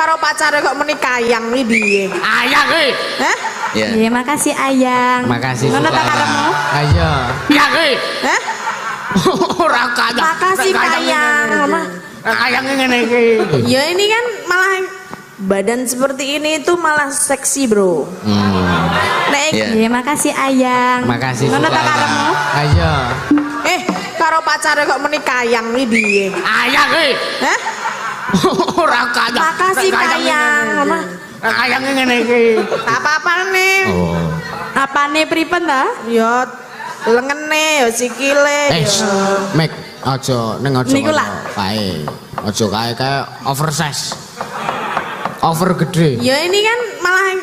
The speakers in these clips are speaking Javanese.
karo pacare kok meni kayang iki piye? Ayang iki. Hah? Iya, makasih Ayang. Makasih. Ngono ta karepmu? Ayo. Ayang iki. Hah? Ora kayang. Makasih Kayang. Ayang ngene iki. Ya ini kan malah badan seperti ini itu malah seksi, Bro. Nek Iya, makasih Ayang. Makasih. Ngono ta karepmu? Ayo. karo pacare kok meni kayang iki piye? Ayang iki. Hah? Ora kayang. Makasih Kayang. Ayang ngene iki. Apa-apane? Oh. Apane pripen ta? Ya lengene ya sikile ya. Mek aja ning aja Niku lah. kae. Aja kae oversize. Over gede. Ya ini kan malah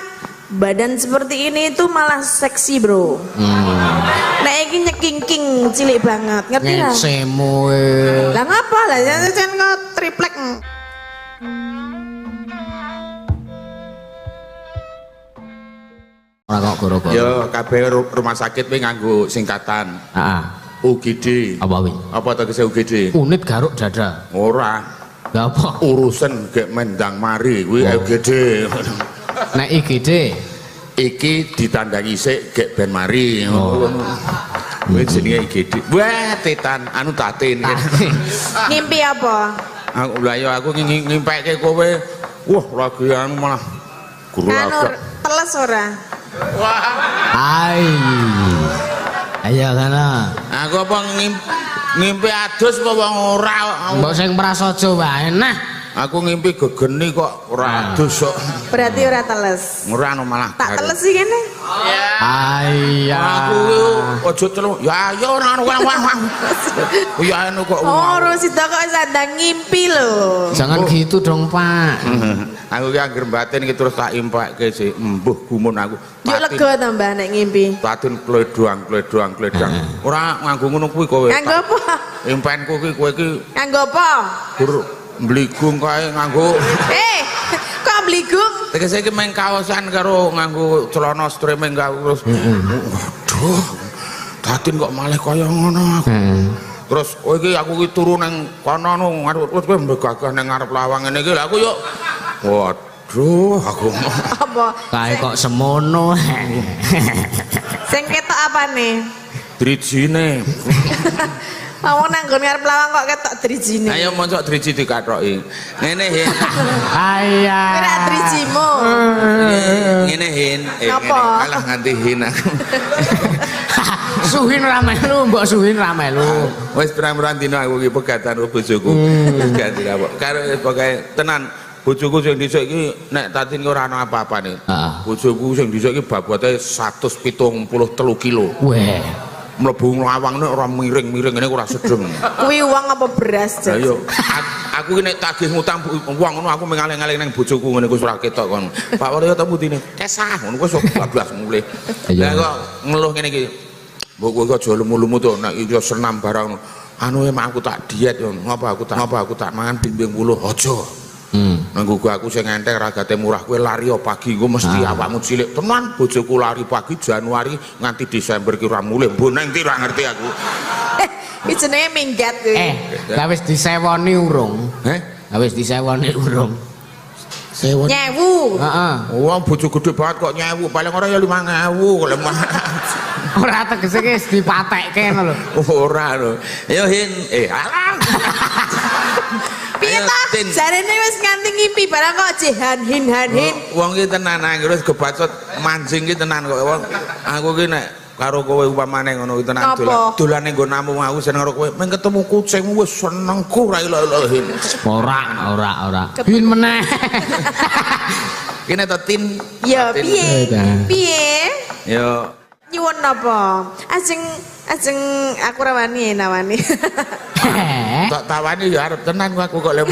badan seperti ini itu malah seksi, Bro. Nek iki nyekingking cilik banget, ngerti lah. Ngesemu. Lah ngapa lah jan kok triplek. Ora kok goro-goro. Ya kabeh rumah sakit kuwi nganggo singkatan. Heeh. UGD. Apa kuwi? Apa tegese UGD? Unit garuk dada. Ora. Lah apa? Urusan gek mendang mari kuwi UGD. Nek IGD Iki ditandangi sik gek ben mari. Kuwi jenenge IGD. Wah, tetan anu tatin. Ngimpi apa? Aku lha ya aku ngimpeke kowe. Wah, lagi anu malah guru Anu agak. teles ora? Hai. Ayo kana. Aku apa ngimpi adus apa wong ora. Mbok sing prasaja wae nah. Aku ngimpi gegeni kok ora adus kok. Berarti ora teles. Ora anu malah. Tak teles sih kene. Iya. Aku ojo telu. Ya ya ora anu wah. Ya anu kok. Oh, Rosida kok sadang ngimpi lho. Jangan gitu dong, Pak. Aku ki anggere batin ki terus tak impake sik embuh gumun aku. Yuk lega tambah nek ngimpi. Batin kledoang. Ora nganggo ngono kuwi kowe. Nganggo apa? Impenku ki kowe ki Nganggo apa? gur mbligung kae nganggo. Kok bligung? Tegese iki meng kaosan karo nganggo celana streaming terus. Waduh. Batin kok malah kaya ngono aku. Terus kowe iki aku ki turu nang kono terus kowe mbegagah nang ngarep lawang ngene iki lha aku yo waduh aku Apa? Kae kok semono. Sing ketok apane? drijine. Awang nang nggon ngarep lawang kok ketok drijine. Ayo monsok driji dikathoki. Ngene hin. Aya. Kira drijimu. Ngene hin. Napa? Kalah nganti hin aku. Suhin ra melu, mbok suhin ra melu. Wis pirang-pirang dina aku ki pegatan karo bojoku. Ganti apa. Karo pokoke tenan bojoku sing dhisik iki nek tatin ora ana apa-apane. Heeh. Bojoku sing dhisik iki babote 173 kilo. Weh. Mlebu lawang nek ora miring-miring ngene ora sedeng. Kuwi uang apa beras, Jas? Ayo, aku ki nek tagih ngutang uang ngono aku mengalih-alih nang bojoku ngene wis ora ketok kon. Pak Waryo ta putine? Kesah ngono wis bablas mulih. Lah kok ngeluh ngene iki. Mbok kowe aja lumu-lumu to nek iki senam barang anu emang aku tak diet yo. Ngapa aku tak mangan bimbing puluh aja. Nanggo aku sing entek ragate murah kowe lari pagi engko mesti awakmu cilik tenan bojoku lari pagi Januari nganti Desember ki ora mulih mbok nang ndi ora ngerti aku. Iki jenenge minggat kuwi. Lah wis disewoni urung? Lah wis disewoni urung? Sewon. Nyewu. Heeh. Wong bojo gede banget kok nyewu paling ora ya 5.000 kok lemah. Ora tegese ki wis dipatekke ngono lho. Ora lho. Ya Hin, alah. Piye ta? Jarene wis nganti ngimpi barang kok jihan hin. Wong ki tenan anggere gebacot mancing ki tenan kok wong. Aku ki nek karo kowe upamane ngono ki tenan dolane nggo namung aku seneng karo kowe. Meng ketemu kucingmu wis senengku ra ilang Hin. Ora. Bin meneh. Kene to Tin. Ya piye? Ya Nyuwun napa? Ajeng aku ra wani nawani. tak tawani ya arep tenan aku kok lemah.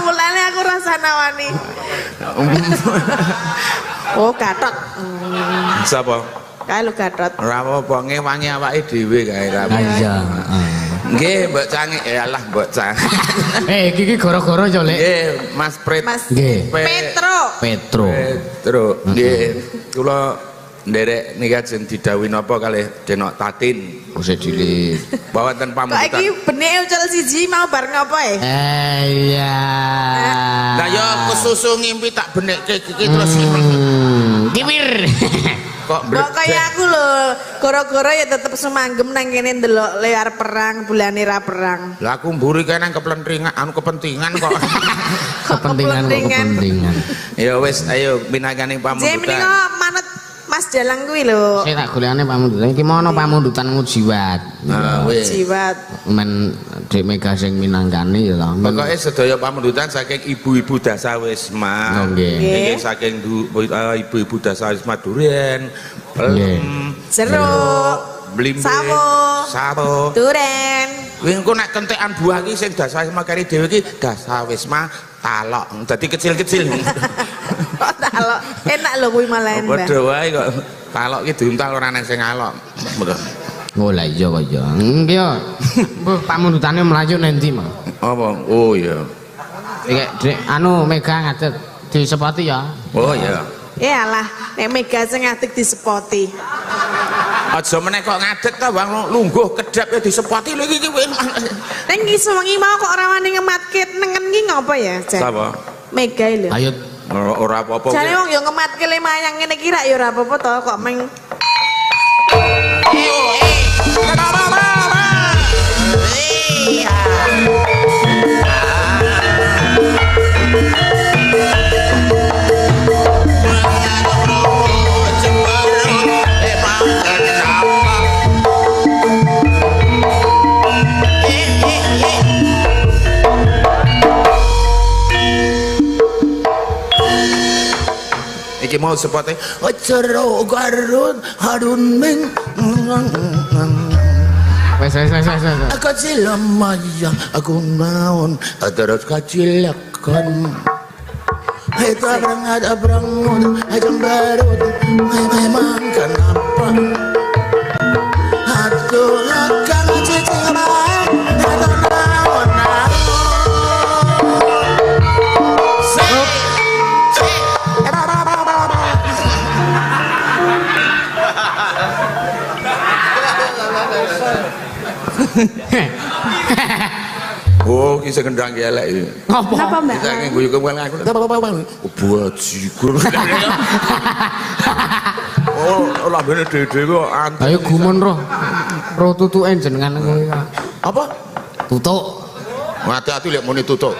Mulane aku rasa nawani. Oh, Gatot. Sapa? Kae lho Gatot. Ora apa-apa ngewangi awake dhewe kae ra. Iya. Nggih, Mbok Cangi. Alah, Mbok Cangi. Iki gara-gara yo, Lek. Nggih, Mas Pret. Mas Nggih. Petro. Petro. Nggih. Kula nderek nika jeneng didhawuhi napa kalih Denok Tatin. Usah cilik. Bawaten Kok pamundutan. iki benik ucul siji mau bareng apa ya? Iya. Lah ya kesusu ngimpi tak benekke iki terus Kiwir. kok Kok kaya aku lho, gara-gara ya tetep sumanggem nang kene ndelok lear perang, bulane ra perang. Lah aku mburi kene nang kepentingan kepentingan kok. Kepentingan. Ya wis ayo minangkane Jadi pamundutan. menika manut Mas Dalang kuwi lho. Saya tak golekane pamundutan iki mono pamundutan ngujiwat. Nah, wis. Jiwat. Men Dek Mega sing minangkani ya to. Pokoke sedaya pamundutan saking ibu-ibu Dasawisma. Nggih. Nggih saking ibu-ibu Dasawisma Duren. Pelem. Jeruk. Blimbe. Sawo. Duren. Kuwi engko nek kentekan buah iki sing Dasawisma kari dhewe iki Dasawisma talok. Dadi kecil-kecil. Kok talok enak lho kuwi malah Mbah. Padha wae kok talok iki diuntal ora nang sing alok. Oh lah iya kok ya. Nggih ya. Mbah pamundutane mlayu nang ndi, Mas? Apa? Oh iya. Iki Dek anu Mega ngadet disepoti ya. Oh iya. Iyalah, nek Mega sing ngadeg disepoti. Aja meneh kok ngadet ta Bang lungguh kedap ya disepoti lho iki Ning iso wengi mau kok ora wani ngematke nengen ki ngopo ya, Jan? Sapa? Mega lho. Ayo Ora apa-apa. Jane wong yo ngematke le mayang ngene iki rak yo ora apa-apa to kok meng Iki mau sepote Cero garun harun ming wes. kecil maya aku naon terus kacilakan kita berangkat berangut ajam barut memang kenapa aku akan cicing baik atau naon Oh, kisah kendang elek iki. Ngopo? Napa Mbak? Kita nggo yo kemana aku. Bajigur. Oh, lambene dede kok antek. Ayo gumun roh. Roh tutuke jenengan kowe. Apa? Tutuk. Hati-hati lek muni tutuk.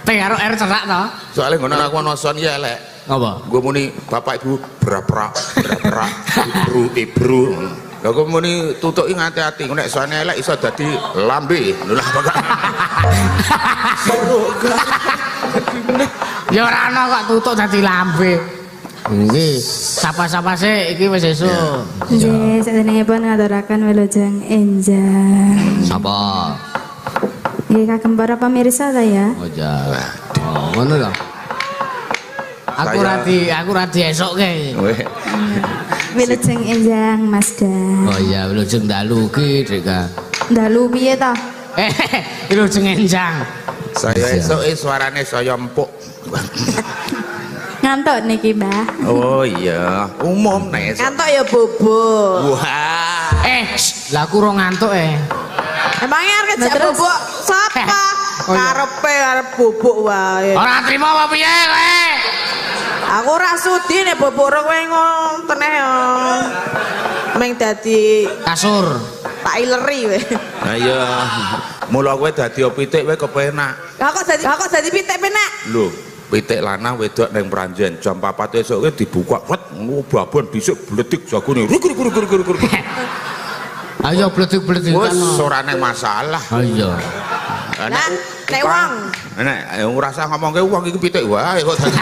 T karo R cerak to. Soale ngono aku ana son ya elek. Apa? Gue muni bapak ibu beraprak, ibru. Lah kok muni tutuki hati-hati nek soane elek iso dadi lambe. Lho lah kok. Ya ora ana kok tutuk dadi lambe. Nggih, sapa-sapa sik iki wis esuk. Nggih, sadenengipun ngaturaken wilujeng enjang. Sapa? Nggih kagem para pemirsa ta ya. Oh ja. Oh, ngono to. Aku ra diesokke. Weh. Wilujeng enjang Mas Da. Oh iya, wilujeng dalu ki, Dek. Dalu piye to? Wilujeng enjang. Saya esoke suarane saya empuk. Ngantuk niki, Mbah. Oh iya, umum nek esok. ngantuk ya bobo. Wah. Lah aku ora ngantuk Emangnya arep Nah, jak terus? bobok sapa? Oh, iya. Karepe arep bobok wae. Ora trimo apa piye kowe? Aku ora sudi nek bobok ora kowe ngontene yo. Meng dadi Kasur. tak ileri we. Nah iya. Mula kowe dadi pitik kowe kepenak. Lah kok dadi pitik penak? Lho, pitik lanang wedok ning Pranjen jam 4 esuk kowe dibuka wet ngono babon dhisik bledik jagone. Rukur. Ayo bledik-bledik Wes kan. ora nek masalah. Ayo. Lah nek wong. Nek ora usah ngomongke wong iki pitik wae kok dadi.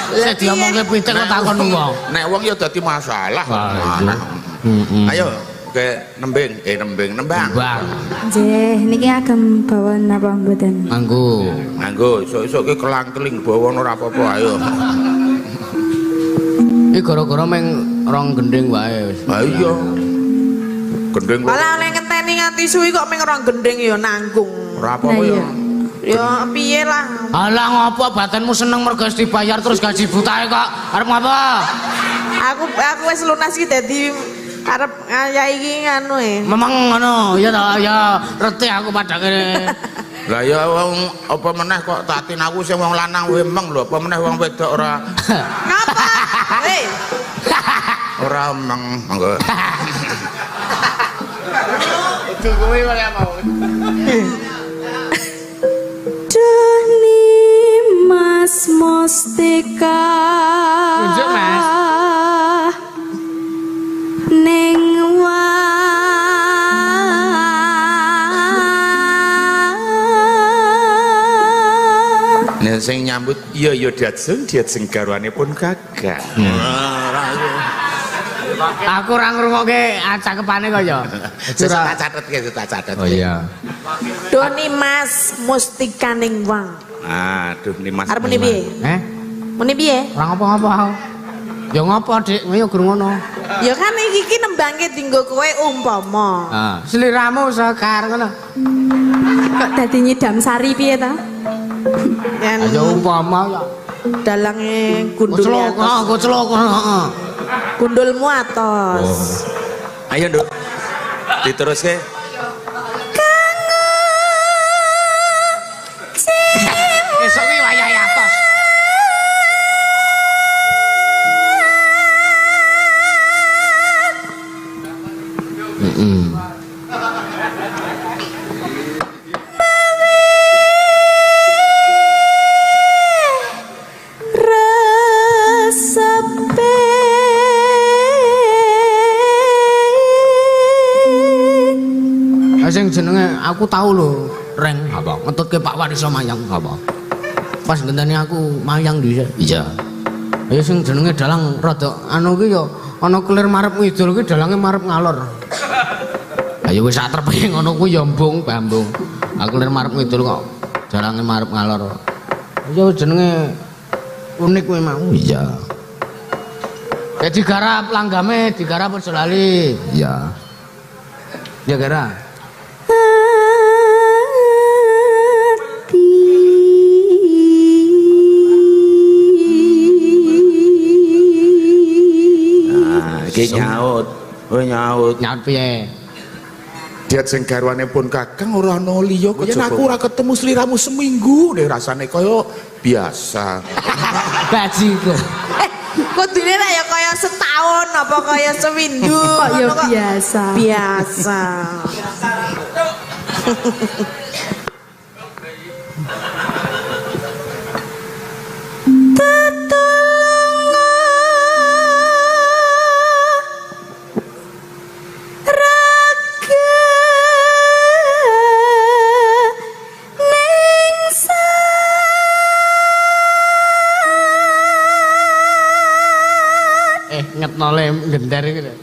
Sik diomongke pitik kok takon wong. Nek wong ya dadi masalah. Ayo. Ayo ke nembang. Bang. Nggih, niki agem bawon napa mboten? Anggo. Nganggo esuk-esuk ki kelang-keling bawon ora apa-apa ayo. Iki gara-gara meng rong gending wae wis. Ha iya. Gendeng lho. Malah nek ngenteni nganti suwi kok meng ora gendeng ya nanggung. Ora apa-apa Nah, ya. iya. Ya piye lah. Alah ngopo badanmu seneng mergo dibayar terus gaji butahe kok. Arep ngopo? Aku wis lunas iki dadi arep ngayahi iki nganu Memang ngono, ya ta ya reti aku padake. Lah ya wong apa meneh kok tatin aku sing wong lanang wemeng lho, apa meneh wong wedok ora. ngapa hei Ora emeng monggo. Ojo kowe ora mau. Mas Mustika Tunjuk, Mas. Ning Nek sing nyambut iya diajeng garwane pun gagak. Aku ora ngrungokke cakepane kok ya. Tak catet. Oh iya. Doni Mas Mustika ning wang Aduh nih Mas. arep muni piye muni piye Ora ngapa-ngapa. Ya ngopo, Dik? Ya gur ngono. ya kan iki nembangke dinggo kowe umpama Seliramu sekar ngono. kok dadi nyidam sari piye ta? yang Ya umpama ya. dalange gundul atos Koclok, heeh. gundulmu atos Ayo Nduk. Diteruske. Esuk iki wayahe atos. Resepe Sing jenenge aku tahu lho, Reng apa ngetutke Pak Wariso Mayang apa. Pas ngenteni aku mayang dhisik. Iya. Ya sing jenenge dalang rada anu ki ya ana kelir marep ngidul ki dalange marep ngalor. Lah ya wis sak trepe ngono kuwi ya mbung bambung. Aku kelir marep ngidul kok dalange marep ngalor. Ya jenenge unik kuwi mau. Iya. Ya digarap langgame, digarap aja lali. Iya. Ya gara. Iki nyaut. Oh nyaut. Nyaut piye? Diajeng garwane pun kakang ora ana liya. Yen aku ora ketemu sliramu seminggu nek rasane kaya biasa. Bajiku. kudune lah ya kaya setahun apa kaya seminggu kok ya ngono kok. biasa. Biasa. Ngetnole gender iki lho.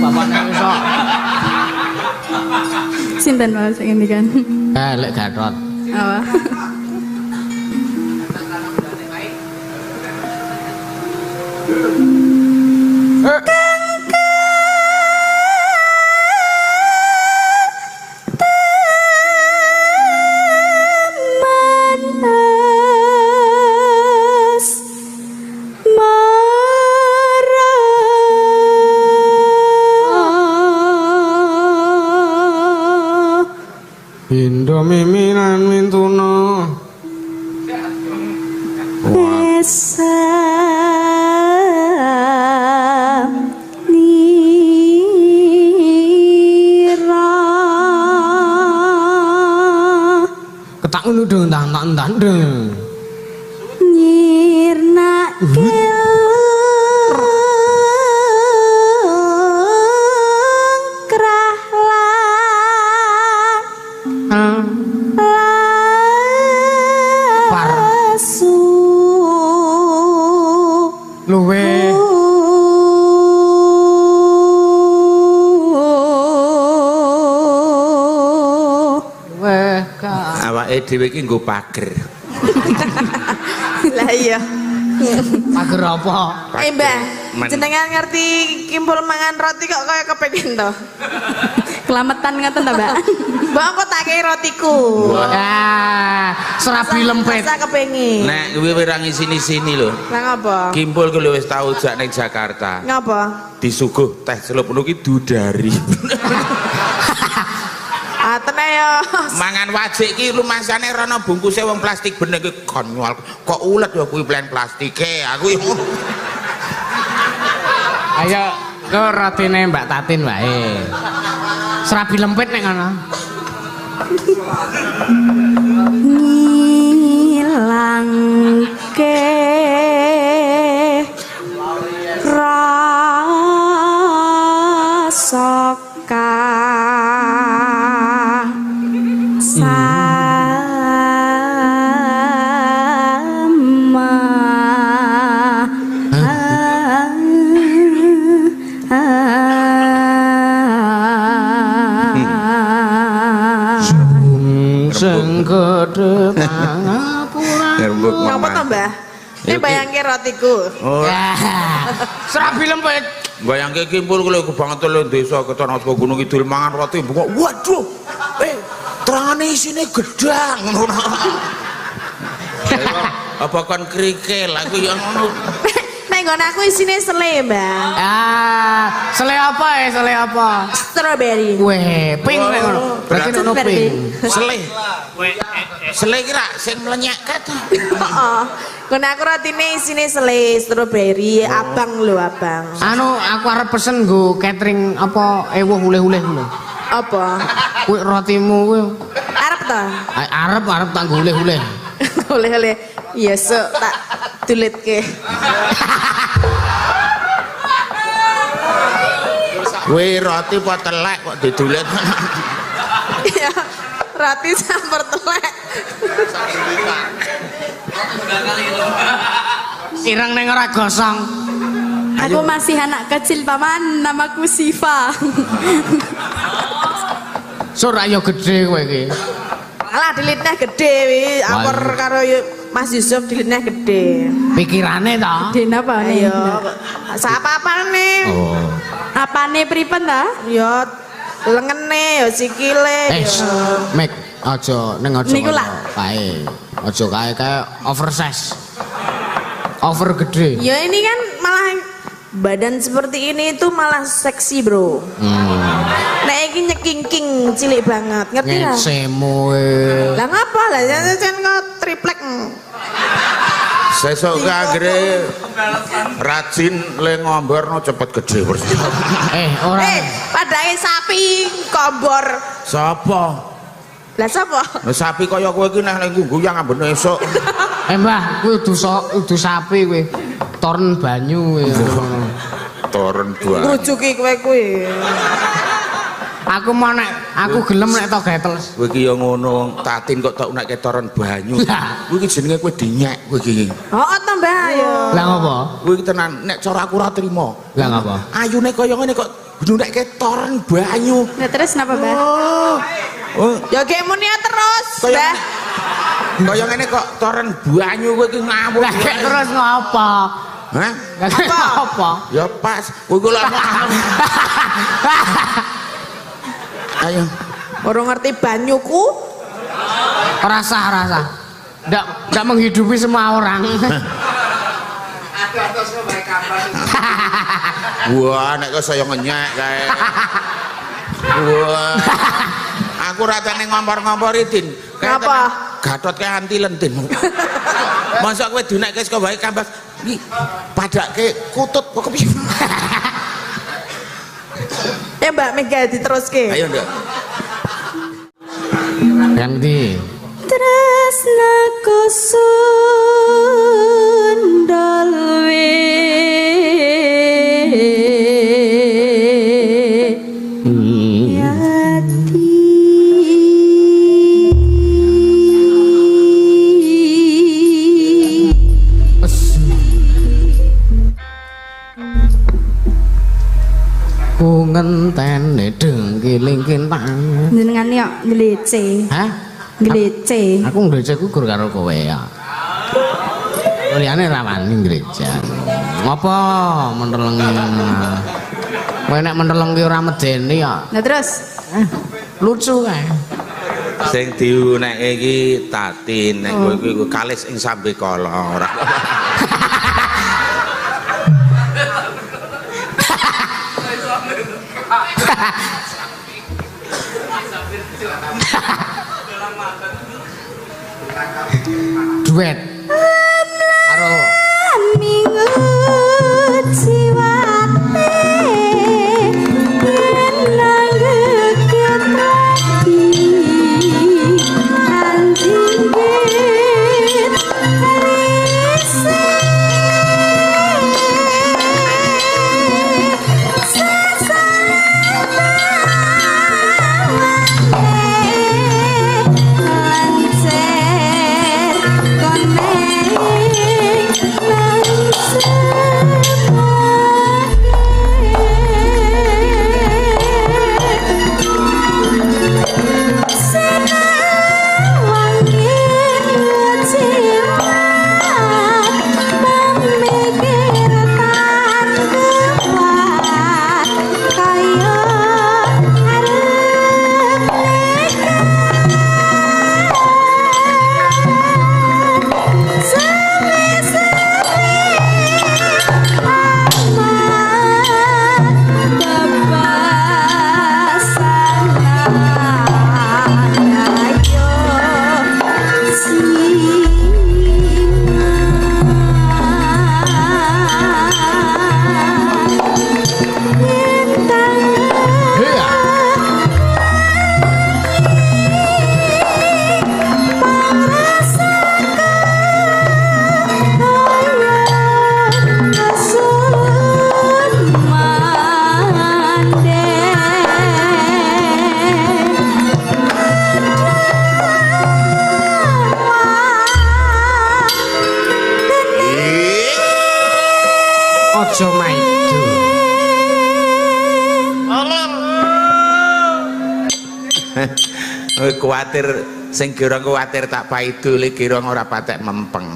Bapaknya iso. Sinten wae sing ngendikan. Lek Gatot. Apa? Indo miminan mintuna. Desa nira Ketak ngono dong tak ndang. nyirna Luwe Awake dhewe iki nggo pager. Lah iya. pager apa? Mbah, jenengan ngerti kimpul mangan roti kok kaya kepengin to. Kelametan ngoten ta, Mbak? Mbak kok tak kei rotiku. Serabi lempet. Rasa kepengin. Nek kuwi ora ngisini-sini lho. Lah ngapa? Kimpul ku wis tau jak ning Jakarta. Ngapa? Disuguh teh celup ngono ki dudari. Atene yo. Mangan wajik ki rumasane rono bungkuse wong plastik bener ki konyol. Kok ulet ya kuwi plen plastike. Aku yo. Ayo ke rotine Mbak Tatin wae. Serabi lempet nek ngono. Ngilangke rasa Sengkede pangapura. Ngapa to, Mbah? Ini bayangke rotiku. Oh. Serabi lempet. Bayangke Kimpul ku lho banget lho desa ketana saka Gunung Kidul mangan roti mbok. Waduh. Terangane isine gedang ngono. Apa kon krikil aku ya ngono. Nek nggon aku isine sele, Mbah. Sele apa ya? Sele apa? Strawberry. Weh, pink nek ngono. Berarti ono pink. Sele kira sing mlenyek ket. Heeh. Nggon aku rotine isine sele strawberry, abang lho, abang. Anu aku arep pesen nggo catering apa ewuh uleh-uleh lho. Apa? Kuwi rotimu kuwi. Arep to? Arep tak nggo uleh-uleh. Oleh-oleh. Iya, sok tak dulitke. Kuwi roti apa telek kok didulet. Iya, roti campur telek. Ireng ning ora gosong. Aku masih anak kecil, Paman. Namaku Siva. Sur ayo gede kowe iki. Alah dilitnya gede wi, akor karo Mas Yusuf dilitnya gede. Pikirane to. Gede napa nih? Ayo, sapa nih? Oh. Apane pripen ta? Yo lengene, yo sikile, yo. Mek aja ning aja. Niku lah. Kae. Aja kae oversize. Over gede. Ya ini kan malah badan seperti ini itu malah seksi, Bro. Nek iki nyekingking cilik banget, ngerti lah. Ngesemu. Lah ngapa lah jan kok triplek. Sesuk kagre rajin le ngomborno cepet gede persis. Ora. Padahal sapi kombor. Sapa? Lah sapa? Lah sapi kaya kowe iki nek ning guyang ambene esuk. Mbah, kuwi udu sapi kowe. Toren banyu kowe. Toren banyu. Rujuki kowe kuwi. Aku mau aku gelem nek tok gatel. Kowe iki ya ngono, Tatin kok tok nek toren banyu. Kowe iki jenenge kowe dinyek kowe iki. Oh, to Mbah ayo. Lah ngopo? Kowe iki tenan nek cara aku ora trimo. Lah ngopo? Ayune kaya ngene kok nunekke toren banyu. Nah, terus napa, Mbah? Oh, Ya ge muni terus, Mbah. kaya ngene kok toren banyu kowe iki ngawur. Lah terus ngopo? Hah? Apa? Ya pas. Kowe kok ayo. Orang ngerti banyuku. Rasa. Ndak menghidupi semua orang. Wah, nek kok saya ngenyek kae. Wah. Aku ratane ngompor-ngompori Din. Ngapa? Gatot kae anti lentin. Masa kowe dinekke saka wae kambas. Iki padake kutut kok piye? Ya Mbak Mega diteruske. Ayo, Nduk. Yang di Tresnaku sundal ku ngentene dengkiling kintang. Jenengan yo nglece. Hah? Nglece. Aku ngreja ku gur karo kowe ya. Liyane ra wani ngreja. Ngopo mentelengi? nek meneleng ki ora medeni ya. Nah terus Lucu kae. Sing diunekke iki tatin, nek kowe iku kalis ing sambe kala ora. Duet karo mingut jiwate yen nanggeket anjing aja maido. Kuwatir sing kira kuwatir tak paido le kira ora patek mempeng.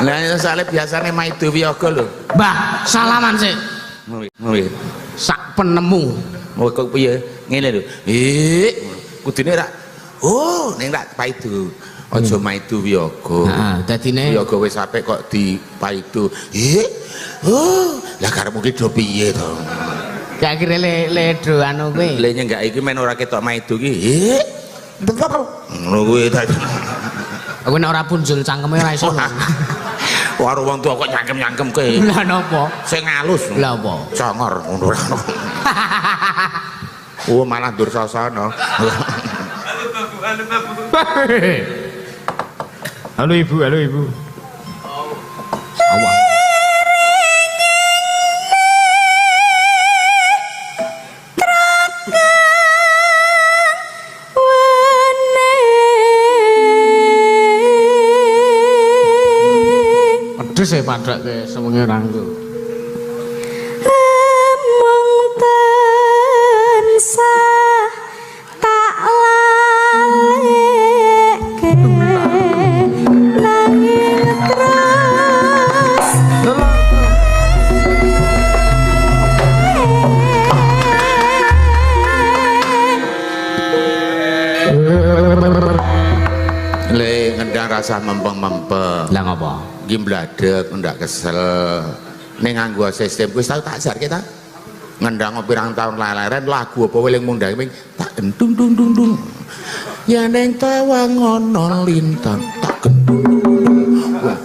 Lah soalnya biasane maido wiyaga lho. Mbah, salaman sik. Nggih. Sak penemu. Oh kok piye? Ngene lho. Kudune rak. Oh, ning rak paido. Aja maido wiyaga. Heeh, dadine wiyaga wis apik kok dipaido. Oh, lah karepmu ki do piye to? gak kira le do anu kuwi. Le nyenggak iki men ora ketok maido ki. Ngono kuwi ta. Aku nek ora punjul cangkeme ora iso. Karo wong tuwa kok nyangkem-nyangkem kowe. Lah napa? Sing halus. Lah apa? Congor ngono ora. Oh malah ndur sasana. Halo ibu, halo ibu. Awak. Pedes ya padake sewengi rangku. mung tansah tak laleke nanging terus Le ngendang rasa mempeng-mempeng. Lah ngapa? Iki mbladek ndak kesel. Ning nganggo sistem wis tau tak jar kita. Ngendang pirang tahun leleren lagu apa weling mundang tak gendung dung dung dung. Ya ning tawang ana lintang tak gendung. Wah,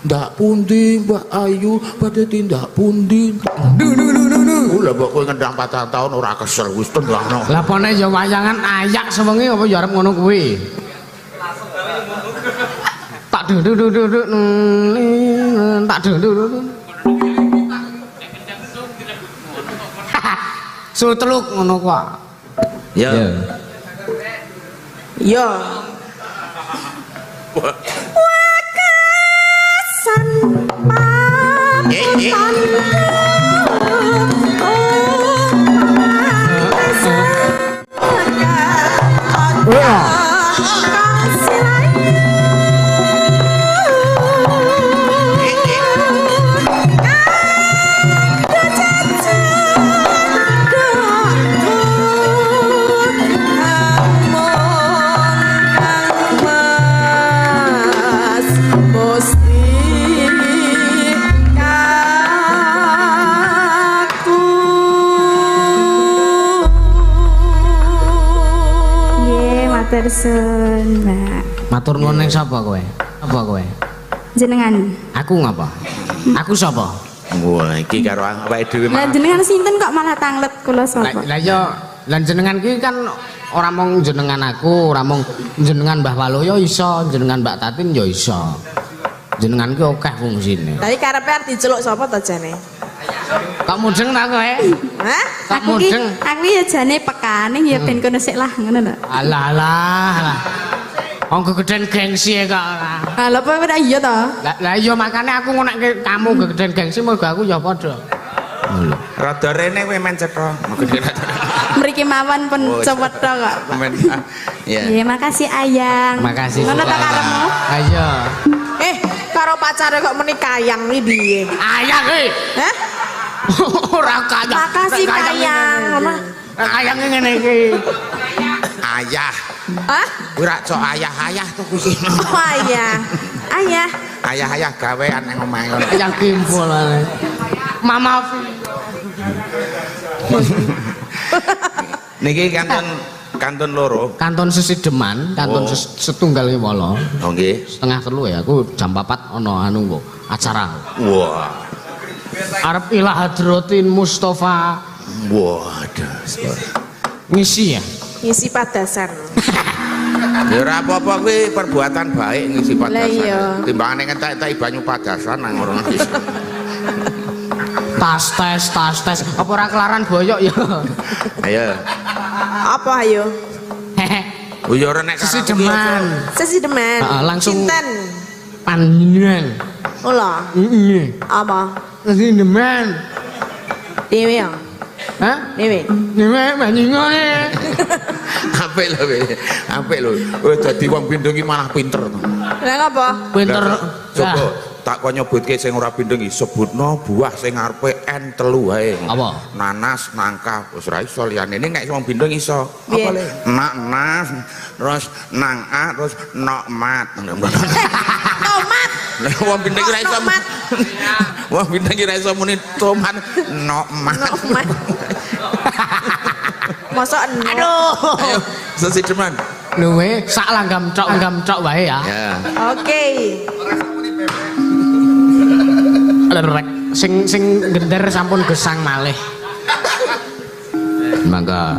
ndak pundi Mbak Ayu badhe tindak pundi. Lha mbok kowe ngendang 4 tahun ora kesel wis tengahno. Lah pone ya wayangan ayak sewengi apa ya arep ngono kuwi? Tak duduk tak duduk. Suteluk ngono kok. Ya. Yo. san Matur suwun, Mbak. Matur nuwun ning sapa kowe? Apa kowe? Jenengan. Aku ngapa? Aku sapa? Wah, iki karo awake dhewe Lah malah. jenengan sinten kok malah tanglet kula sapa? Lah iya, lan jenengan ki kan ora mung jenengan aku, ora mung jenengan Mbah Waloyo iso, jenengan Mbak Tatin ya iso. Jenengan ki akeh fungsine. Tapi karepe arep diceluk sapa to jane? Kok mudeng ta kowe? Hah? Kok Aku ki mudeng? aku ya jane pekane ya ben kono sik lah ngono lho. Alah. Wong gegeden gengsi kok. Ah lho apa ora iya to? Lah iya makane aku ngonekke kamu gegeden gengsi mergo aku ya padha. Lho. Rada rene kowe men cetha. Mriki mawon pun Oh, cewetha kok. Men. Ya. Iya, makasih Ayang. Makasih. Ngono ta karepmu? Ayo. Karo pacare kok meni kayang iki piye? Ayang Hah? ora kayang. Makasih kayang. Kayang ngene iki. Ayah. Hah? Kuwi ra cok ayah-ayah to kuwi. Oh ayah. Ayah. Ayah-ayah gawean nang omahe ngono. Kayang kimpul ae. Mama Niki kantun loro. Kanton Sesideman, kanton Oh. setunggal wala. Oh nggih. Setengah 3 ya, aku jam 4 ana anu kok acara. Wah. Arep ila hadratin Mustafa Waduh. ngisi ya. Ngisi padasan. Ya ora apa-apa kuwi perbuatan baik ngisi Lah padasan. iya. Timbangane ngentek-entek banyu padasan nang ngono. Tas tes. Apa ora kelaran boyok ya? Ayo. Apa ayo? Oh ya ora nek Sesideman. Sesideman. Langsung Sinten? Panjenengan. Ola. Heeh. Apa? Sesideman. Dewe ya? Hah? Dewe. Dewe panjenengane. apik lho kowe. Apik lho. Oh dadi wong Pindho iki malah pinter to. Lah ngapa? Pinter. Coba tak kok nyebutke sing ora Pindho iki sebutno buah sing ngarepe N telu wae. Apa? Nanas, nangka, wis ora iso liyane. Ning nek wong Pindho iso. Piye? Apa le? Nanas, terus nang-a, terus nokmat. Tomat. Lah wong Pindho iki ora iso. Tomat. Wong Pindho iki ora iso muni tomat, nokmat. Nokmat. Mosok Aduh. Ayo, Sesideman. Luwe sak langgam cok wae ya. Ya. Oke. Lerek sing gender sampun gesang malih. Mangga.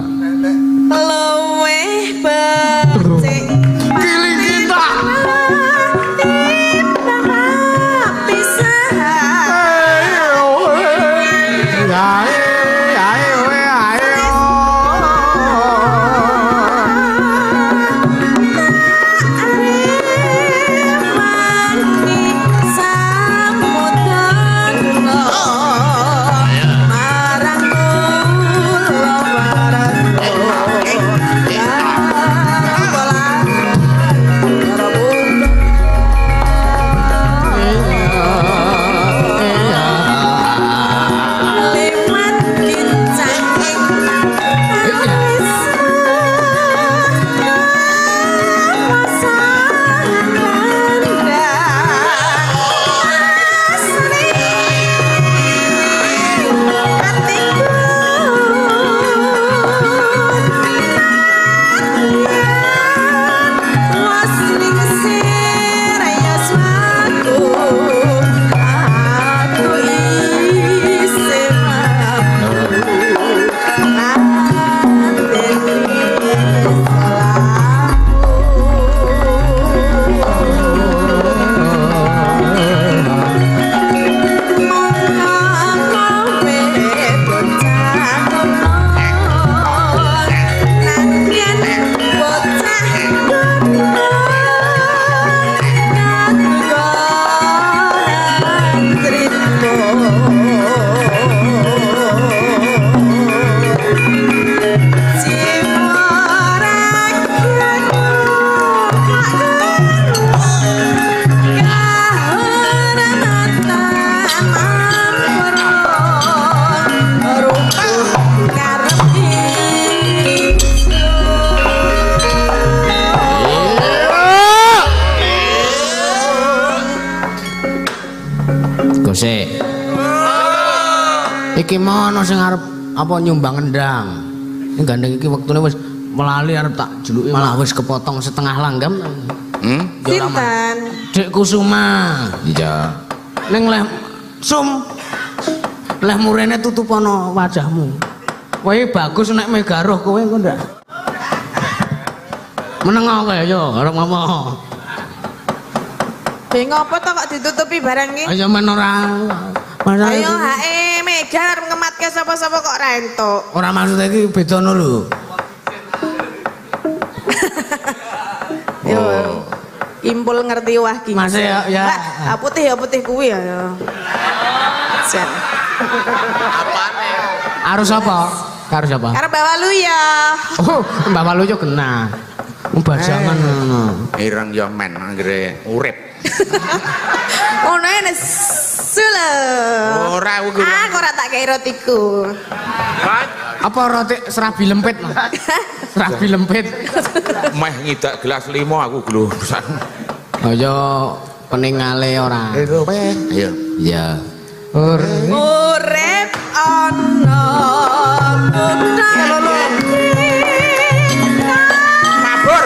Luwe becik. Giling kita. Gosek. Iki mono sing arep apa nyumbang endang. Ning gandeng iki wektune wis melali arep tak jeluki malah wis kepotong setengah langgam. Sinten? Dek Kusuma. Iya. Ning leh sum leh murene tutup ana wajahmu. Kowe bagus nek megaroh kowe engko ndak. Meneng kowe yo arep ngomong. Ngopo to kok ditutupi barang iki? Ayo men ora. Ayo hae Mega arep ngematke sapa-sapa kok ra entuk. Ora maksud iki bedano lho. Yo. Impul ngerti wah ki. Mas ya. Mbak, putih ya putih kuwi ya. Sen. Apane? Harus apa? Harus apa? Karo Mbak Walu ya. Oh, Mbak Walu yo kena. Bajangan ngono. Ireng yo men anggere urip. Ono ene sule. Ora kuwi. Aku ora tak kei rotiku. Apa roti serabi lempit? Serabi lempit. Meh ngidak gelas 5 aku glusan. Ayo peningale ora. Ayo. Iya. Urip ana Mabur.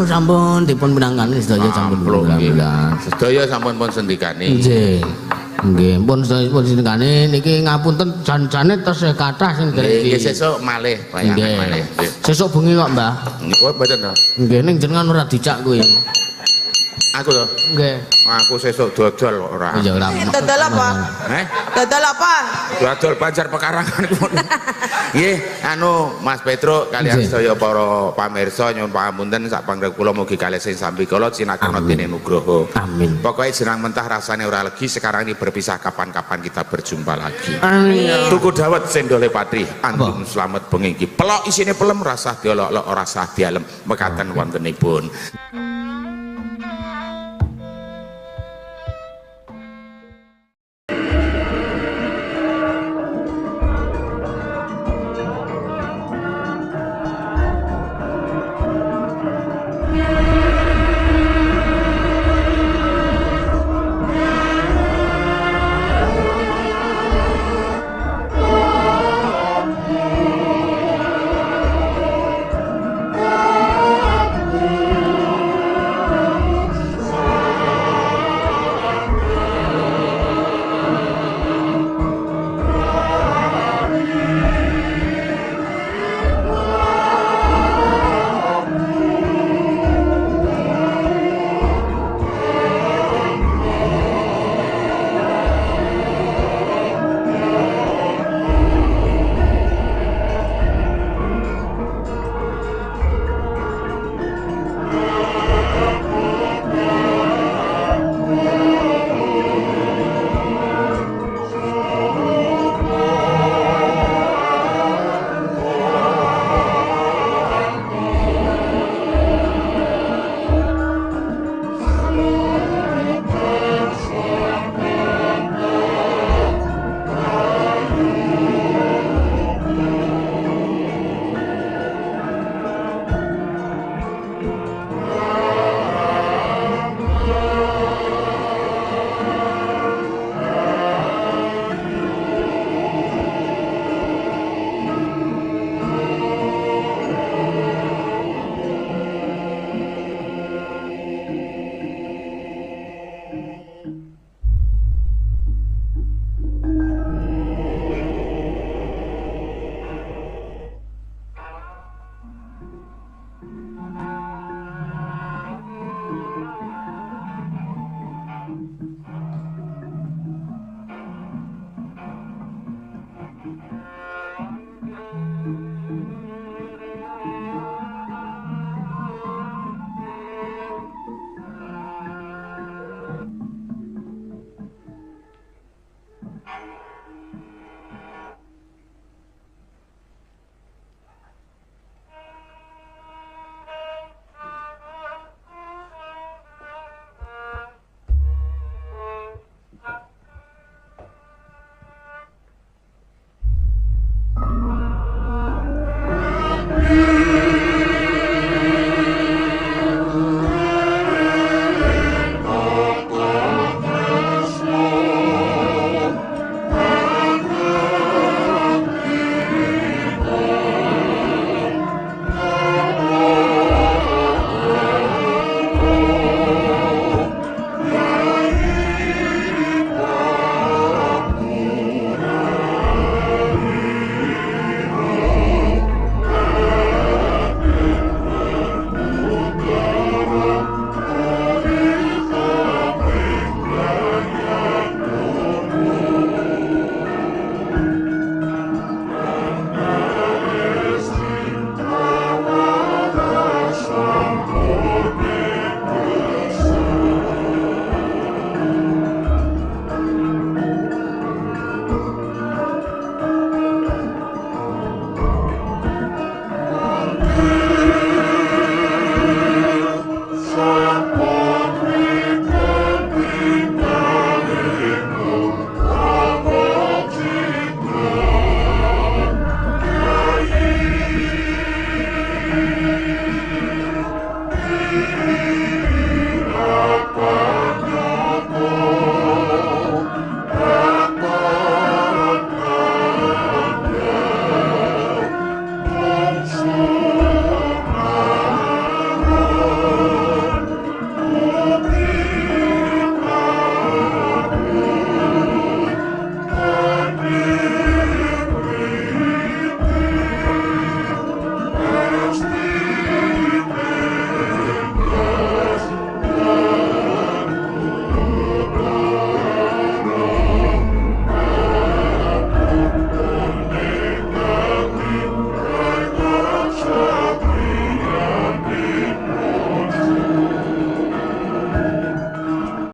Sampun dipun pinangkani sedaya sampun pinangkani. Sedaya sampun pun sendikane. Nggih. Nggih, pun sedaya pun sendikane niki ngapunten jan-jane tesih kathah sing nggih sesuk malih wayangan malih. Sesuk bengi kok, Mbah. Oh, mboten to. Nggih ning jenengan ora dicak kuwi. Aku to. Nggih. Aku sesuk dodol ora. Iya ora. Dodol apa? Dodol apa? Dodol Banjar Pekarangan. Nggih, anu Mas Petro kalian sedaya para pamirsa nyuwun pangapunten sak panggrek kula mugi kalih sing sambi kala sinakana dening Nugroho. Amin. Pokoknya jenang mentah rasanya ora legi, sekarang ini berpisah kapan-kapan kita berjumpa lagi. Amin. Tuku dawet sendole patri, antum selamat bengi iki. Pelok isine pelem rasah diolok-olok ora sah dialem mekaten wontenipun.